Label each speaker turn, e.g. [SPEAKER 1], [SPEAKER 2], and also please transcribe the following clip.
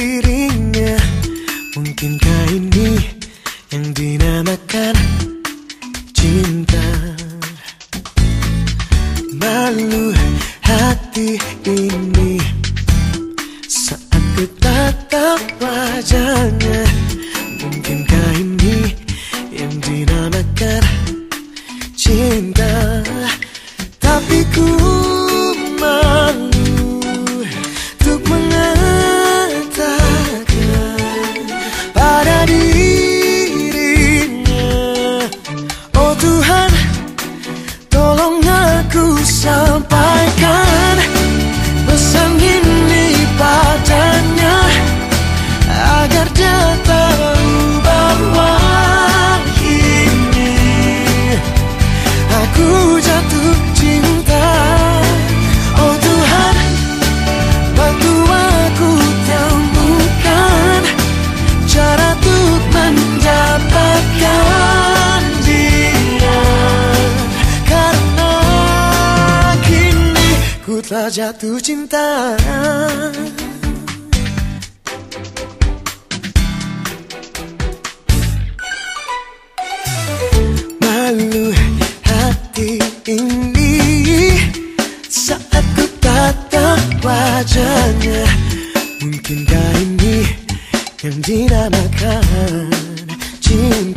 [SPEAKER 1] dirinya. Mungkinkah ini yang dinamakan cinta? Malu hati ini saat ku tatap wajahnya. Mungkinkah ini yang dinamakan cinta? Tapi ku malu untuk mengatakan pada dirinya. Oh Tuhan, tolong aku sampaikan pesan ini padanya, agar dia tahu bahwa kini aku jatuh cinta. Oh Tuhan, bantu aku temukan cara untuk mendapatkan dia, karena kini ku telah jatuh cinta. Malu hati ini saat ku tatap wajahnya. Mungkinkah ini yang dinamakan cinta?